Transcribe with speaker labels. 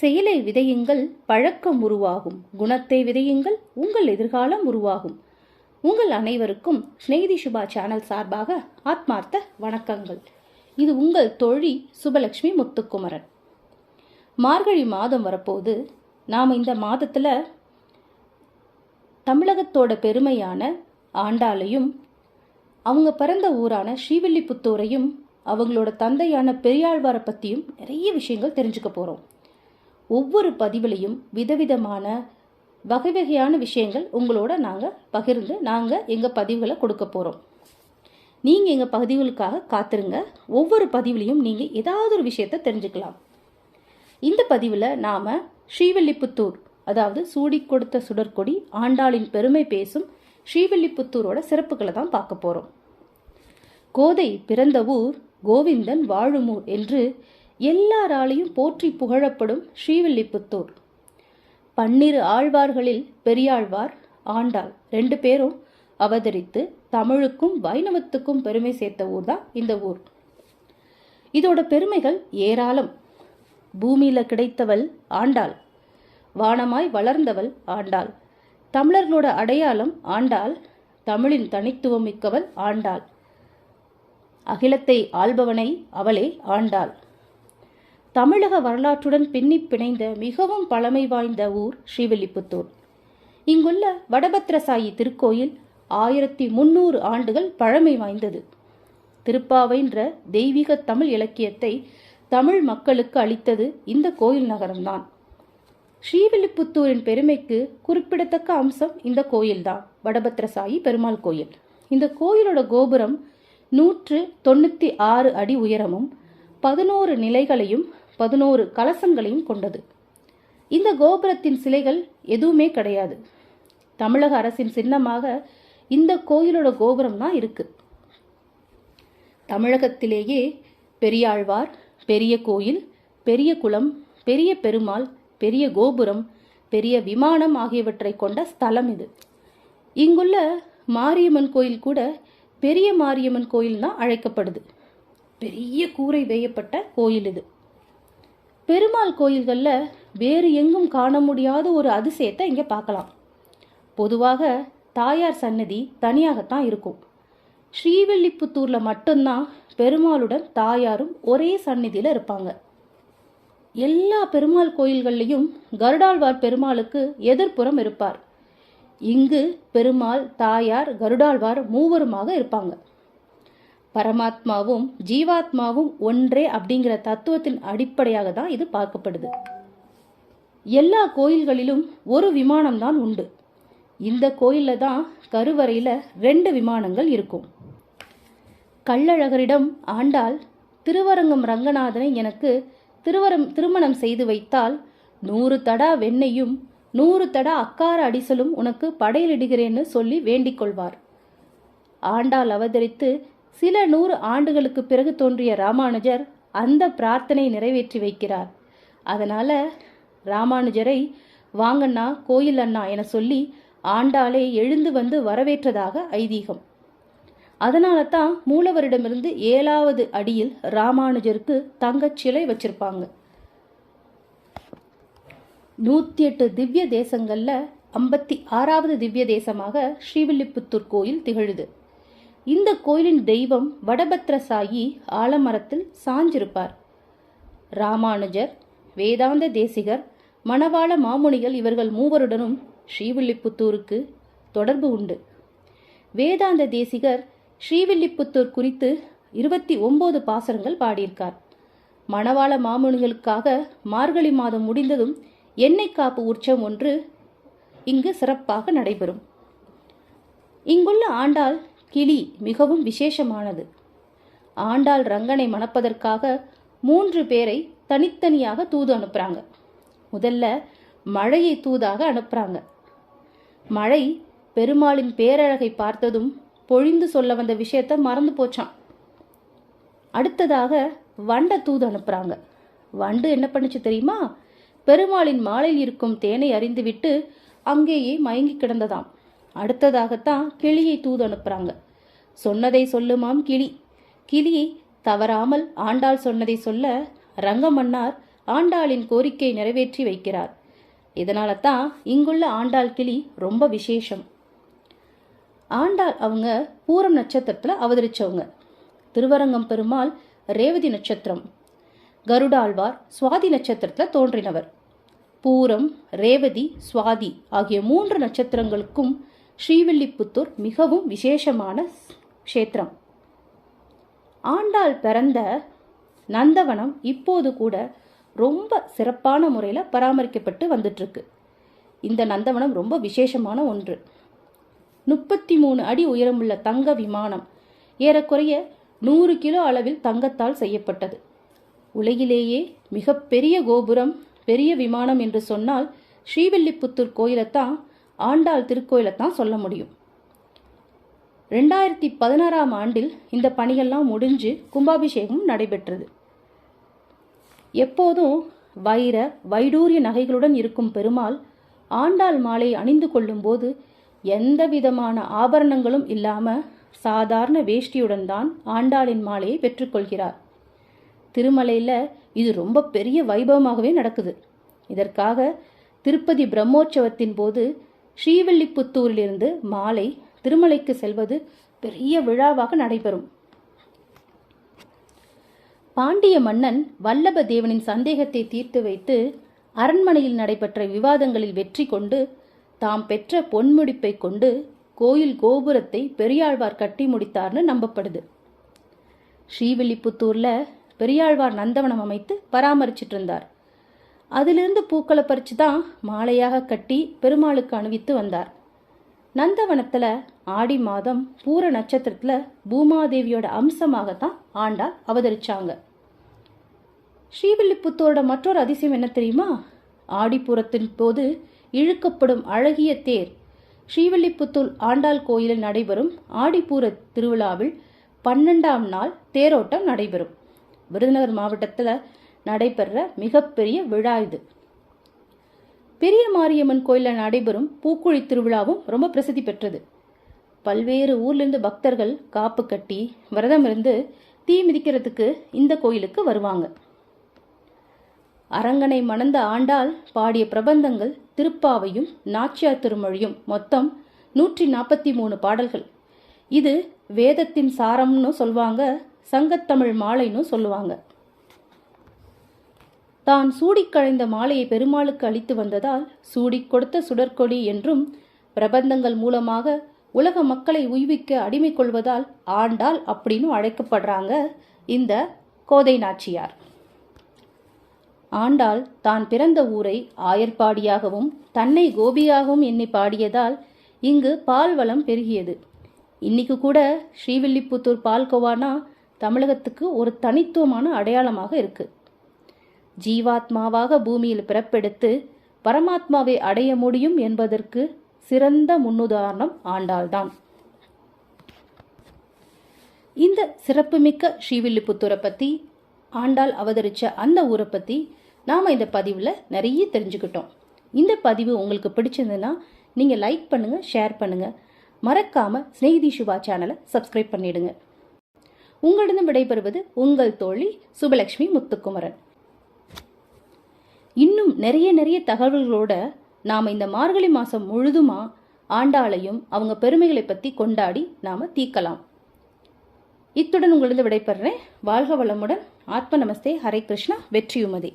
Speaker 1: செயலை விதையுங்கள், பழக்கம் உருவாகும். குணத்தை விதையுங்கள், உங்கள் எதிர்காலம் உருவாகும். உங்கள் அனைவருக்கும் ஸ்நேகிதி சுபா சேனல் சார்பாக ஆத்மார்த்த வணக்கங்கள். இது உங்கள் தோழி சுபலட்சுமி முத்துக்குமரன். மார்கழி மாதம் வரப்போது நாம் இந்த மாதத்தில் தமிழகத்தோட பெருமையான ஆண்டாளையும் அவங்க பிறந்த ஊரான ஸ்ரீவில்லிபுத்தூரையும் அவங்களோட தந்தையான பெரியாழ்வாரை பற்றியும் நிறைய விஷயங்கள் தெரிஞ்சுக்க போகிறோம். ஒவ்வொரு பதிவிலையும் விதவிதமான வகை வகையான விஷயங்கள் உங்களோட நாங்கள் எங்கள் பதிவுகளை கொடுக்க போகிறோம். நீங்கள் எங்கள் பதிவுகளுக்காக காத்துருங்க. ஒவ்வொரு பதிவுலையும் நீங்கள் ஏதாவது ஒரு விஷயத்தை தெரிஞ்சுக்கலாம். இந்த பதிவில் நாம் ஸ்ரீவில்லிபுத்தூர், அதாவது சூடி கொடுத்த சுடற்கொடி ஆண்டாளின் பெருமை பேசும் ஸ்ரீவில்லிபுத்தூரோட சிறப்புகளை தான் பார்க்க போகிறோம். கோதை பிறந்த ஊர், கோவிந்தன் வாழுமூர் என்று எல்லாராலையும் போற்றி புகழப்படும் ஸ்ரீவில்லிபுத்தூர். 12 ஆழ்வார்களில் பெரியாழ்வார், ஆண்டாள் 2 பேரும் அவதரித்து தமிழுக்கும் வைணவத்துக்கும் பெருமை சேர்த்த ஊர் தான் இந்த ஊர். இதோட பெருமைகள் ஏராளம். பூமியில கிடைத்தவள் ஆண்டாள், வானமாய் வளர்ந்தவள் ஆண்டாள், தமிழர்களோட அடையாளம் ஆண்டாள், தமிழின் தனித்துவம் மிக்கவள் ஆண்டாள், அகிலத்தை ஆள்பவனை அவளே ஆண்டாள். தமிழக வரலாற்றுடன் பின்னி பிணைந்த மிகவும் பழமை வாய்ந்த ஊர் ஸ்ரீவில்லிபுத்தூர். இங்குள்ள வடபத்ரசாயி திருக்கோயில் 1300 ஆண்டுகள் பழமை வாய்ந்தது. திருப்பாவைன்ற தெய்வீக தமிழ் இலக்கியத்தை தமிழ் மக்களுக்கு அளித்தது இந்த கோயில் நகரம்தான். ஸ்ரீவில்லிபுத்தூரின் பெருமைக்கு குறிப்பிடத்தக்க அம்சம் இந்த கோயில்தான், வடபத்ரசாயி பெருமாள் கோயில். இந்த கோயிலோட கோபுரம் 196 அடி உயரமும் 11 நிலைகளையும் 11 கலசங்களையும் கொண்டது. இந்த கோபுரத்தின் சிலைகள் எதுவுமே கிடையாது. தமிழக அரசின் சின்னமாக இந்த கோயிலோட கோபுரம் தான் இருக்கு. தமிழகத்திலேயே பெரியாழ்வார், பெரிய கோயில், பெரிய குளம், பெரிய பெருமாள், பெரிய கோபுரம், பெரிய விமானம் ஆகியவற்றை கொண்ட ஸ்தலம் இது. இங்குள்ள மாரியம்மன் கோயில் கூட பெரிய மாரியம்மன் கோயில் தான் அழைக்கப்படுது. பெரிய கூரை வேயப்பட்ட கோயில் இது. பெருமாள் கோயில்களில் வேறு எங்கும் காண முடியாத ஒரு அதிசயத்தை இங்கே பார்க்கலாம். பொதுவாக தாயார் சன்னதி தனியாகத்தான் இருக்கும். ஸ்ரீவில்லிபுத்தூரில் மட்டும்தான் பெருமாளுடன் தாயாரும் ஒரே சந்நிதியில் இருப்பாங்க. எல்லா பெருமாள் கோயில்கள்லையும் கருடாழ்வார் பெருமாளுக்கு எதிர்ப்புறம் இருப்பார். இங்கு பெருமாள், தாயார், கருடாழ்வார் மூவருமாக இருப்பாங்க. பரமாத்மாவும் ஜீவாத்மாவும் ஒன்றே அப்படிங்கிற தத்துவத்தின் அடிப்படையாக தான் இது பார்க்கப்படுது. எல்லா கோயில்களிலும் ஒரு விமானம் தான் உண்டு. இந்த கோயிலில் தான் கருவறையில் 2 விமானங்கள் இருக்கும். கள்ளழகரிடம் ஆண்டாள், திருவரங்கம் ரங்கநாதனை எனக்கு திருமணம் செய்து வைத்தால் 100 தடா வெண்ணையும் 100 தடா அக்கார அடிசலும் உனக்கு படையலிடுகிறேன்னு சொல்லி வேண்டிக் கொள்வார். ஆண்டாள் அவதரித்து சில 100 ஆண்டுகளுக்கு பிறகு தோன்றிய ராமானுஜர் அந்த பிரார்த்தனை நிறைவேற்றி வைக்கிறார். அதனால ராமானுஜரை வாங்கண்ணா, கோயில் அண்ணா என சொல்லி ஆண்டாளே எழுந்து வந்து வரவேற்றதாக ஐதீகம். அதனால தான் மூலவரிடமிருந்து 7வது அடியில் ராமானுஜருக்கு தங்கச் சிலை வச்சிருப்பாங்க. 108 திவ்ய தேசங்கள்ல 56வது திவ்ய தேசமாக ஸ்ரீவில்லிபுத்தூர் கோயில் திகழுது. இந்த கோயிலின் தெய்வம் வடபத்ரசாயி ஆலமரத்தில் சாஞ்சிருப்பார். ராமானுஜர், வேதாந்த தேசிகர், மணவாள மாமுனிகள் இவர்கள் மூவருடனும் ஸ்ரீவில்லிபுத்தூருக்கு தொடர்பு உண்டு. வேதாந்த தேசிகர் ஸ்ரீவில்லிபுத்தூர் குறித்து 29 பாசுரங்கள் பாடியிருக்கார். மணவாள மாமுனிகளுக்காக மார்கழி மாதம் முடிந்ததும் எண்ணெய் காப்பு உற்சவம் ஒன்று இங்கு சிறப்பாக நடைபெறும். இங்குள்ள ஆண்டாள் கிளி மிகவும் விசேஷமானது. ஆண்டாள் ரங்கனை மணப்பதற்காக 3 பேரை தனித்தனியாக தூது அனுப்புறாங்க. முதல்ல மழையை தூதாக அனுப்புறாங்க. மழை பெருமாளின் பேரழகை பார்த்ததும் பொழிந்து சொல்ல வந்த விஷயத்த மறந்து போச்சான். அடுத்ததாக வண்டை தூது அனுப்புறாங்க. வண்டு என்ன பண்ணுச்சு தெரியுமா? பெருமாளின் மாலையில் இருக்கும் தேனை அறிந்துவிட்டு அங்கேயே மயங்கி கிடந்ததாம். அடுத்ததாகத்தான் கிளியை தூது அனுப்புறாங்க. சொன்னதை சொல்லுமாம் கிளி. கிளி தவறாமல் ஆண்டாள் சொன்னதை சொல்ல ரங்கமன்னார் ஆண்டாளின் கோரிக்கை நிறைவேற்றி வைக்கிறார். இதனால தான் இங்குள்ள ஆண்டாள் கிளி ரொம்ப விசேஷம். ஆண்டாள் அவங்க பூரம் நட்சத்திரத்தில் அவதரிச்சவங்க. திருவரங்கம் பெருமாள் ரேவதி நட்சத்திரம், கருடாழ்வார் சுவாதி நட்சத்திரத்தில் தோன்றினவர். பூரம், ரேவதி, சுவாதி ஆகிய 3 நட்சத்திரங்களுக்கும் ஸ்ரீவில்லிபுத்தூர் மிகவும் விசேஷமான க்ஷேத்திரம். ஆண்டாள் பிறந்த நந்தவனம் இப்போது கூட ரொம்ப சிறப்பான முறையில் பராமரிக்கப்பட்டு வந்துட்டுருக்கு. இந்த நந்தவனம் ரொம்ப விசேஷமான ஒன்று. 33 அடி உயரமுள்ள தங்க விமானம் ஏறக்குறைய 100 கிலோ அளவில் தங்கத்தால் செய்யப்பட்டது. உலகிலேயே மிகப்பெரிய கோபுரம், பெரிய விமானம் என்று சொன்னால் ஸ்ரீவில்லிபுத்தூர் கோயிலைத்தான், ஆண்டாள் திருக்கோயிலைத்தான் சொல்ல முடியும். 2016ஆம் ஆண்டில் இந்த பணிகள்லாம் முடிஞ்சு கும்பாபிஷேகம் நடைபெற்றது. எப்போதும் வைர வைடூரிய நகைகளுடன் இருக்கும் பெருமாள் ஆண்டாள் மாலையை அணிந்து கொள்ளும்போது எந்த விதமான ஆபரணங்களும் இல்லாமல் சாதாரண வேஷ்டியுடன் தான் ஆண்டாளின் மாலையை பெற்றுக்கொள்கிறார். திருமலையில் இது ரொம்ப பெரிய வைபவமாகவே நடக்குது. இதற்காக திருப்பதி பிரம்மோற்சவத்தின் போது ஸ்ரீவில்லிபுத்தூரிலிருந்து மாலை திருமலைக்கு செல்வது பெரிய விழாவாக நடைபெறும். பாண்டிய மன்னன் வல்லப தேவனின் சந்தேகத்தை தீர்த்து வைத்து அரண்மனையில் நடைபெற்ற விவாதங்களில் வெற்றி கொண்டு தாம் பெற்ற பொன்முடிப்பை கொண்டு கோயில் கோபுரத்தை பெரியாழ்வார் கட்டி முடித்தார்னு நம்பப்படுது. ஸ்ரீவில்லிபுத்தூர்ல பெரியாழ்வார் நந்தவனம் அமைத்து பராமரிச்சிட்டு இருந்தார். அதிலிருந்து பூக்களை பறித்து தான் மாலையாக கட்டி பெருமாளுக்கு அணிவித்து வந்தார். நந்தவனத்தில் ஆடி மாதம் பூர நட்சத்திரத்தில் பூமாதேவியோட அம்சமாகத்தான் ஆண்டாள் அவதரிச்சாங்க. ஸ்ரீவில்லிபுத்தூரோட மற்றொரு அதிசயம் என்ன தெரியுமா? ஆடிப்பூரத்தின் போது இழுக்கப்படும் அழகிய தேர் ஸ்ரீவில்லிபுத்தூர் ஆண்டாள் கோயிலில் நடைபெறும் ஆடிப்பூர திருவிழாவில் 12ஆம் நாள் தேரோட்டம் நடைபெறும். விருதுநகர் மாவட்டத்தில் நடைபெற மிகப்பெரிய விழா இது. பெரிய மாரியம்மன் கோயிலில் நடைபெறும் பூக்குழி திருவிழாவும் ரொம்ப பிரசித்தி பெற்றது. பல்வேறு ஊர்லேருந்து பக்தர்கள் காப்பு கட்டி விரதம் இருந்து தீ மிதிக்கிறதுக்கு இந்த கோயிலுக்கு வருவாங்க. அரங்கனை மணந்த ஆண்டாள் பாடிய பிரபந்தங்கள் திருப்பாவையும் நாச்சியார் திருமொழியும் மொத்தம் 143 பாடல்கள். இது வேதத்தின் சாரம்னு சொல்லுவாங்க, சங்கத்தமிழ் மாலைன்னு சொல்லுவாங்க. தான் சூடிக்கழைந்த மாலையை பெருமாளுக்கு அளித்து வந்ததால் சூடிக் கொடுத்த சுடற்கொடி என்றும், பிரபந்தங்கள் மூலமாக உலக மக்களை உய்விக்க அடிமை கொள்வதால் ஆண்டாள் அப்படின்னு அழைக்கப்படுறாங்க இந்த கோதை நாச்சியார். ஆண்டாள் தான் பிறந்த ஊரை ஆயர்பாடியாகவும் தன்னை கோபியாகவும் எண்ணி பாடியதால் இங்கு பால் வளம் பெருகியது. இன்னைக்கு கூட ஸ்ரீவில்லிபுத்தூர் பால்கோவானா தமிழகத்துக்கு ஒரு தனித்துவமான அடையாளமாக இருக்கு. ஜீவாத்மாவாக பூமியில் பிறப்பெடுத்து பரமாத்மாவை அடைய முடியும் என்பதற்கு சிறந்த முன்னுதாரணம் ஆண்டாள்தான். இந்த சிறப்புமிக்க ஸ்ரீவில்லிபுத்தூரை பற்றி, ஆண்டாள் அவதரிச்ச அந்த ஊரை பற்றி நாம் இந்த பதிவில் நிறைய தெரிஞ்சுக்கிட்டோம். இந்த பதிவு உங்களுக்கு பிடிச்சிருந்ததுன்னா நீங்கள் லைக் பண்ணுங்கள், ஷேர் பண்ணுங்கள். மறக்காமல் ஸ்நேகிதி சுபா சேனலை சப்ஸ்கிரைப் பண்ணிடுங்க. உங்களிடம் விடைபெறுவது உங்கள் தோழி சுபலட்சுமி முத்துக்குமரன். இன்னும் நிறைய தகவல்களோட நாம் இந்த மார்கழி மாதம் முழுதுமா ஆண்டாளையும் அவங்க பெருமைகளை பற்றி கொண்டாடி நாம் தீர்க்கலாம். இத்துடன் உங்களிடம் விடைபெறுறேன். வாழ்க வளமுடன். ஆத்ம நமஸ்தே. ஹரே கிருஷ்ணா. வெற்றியுமதே.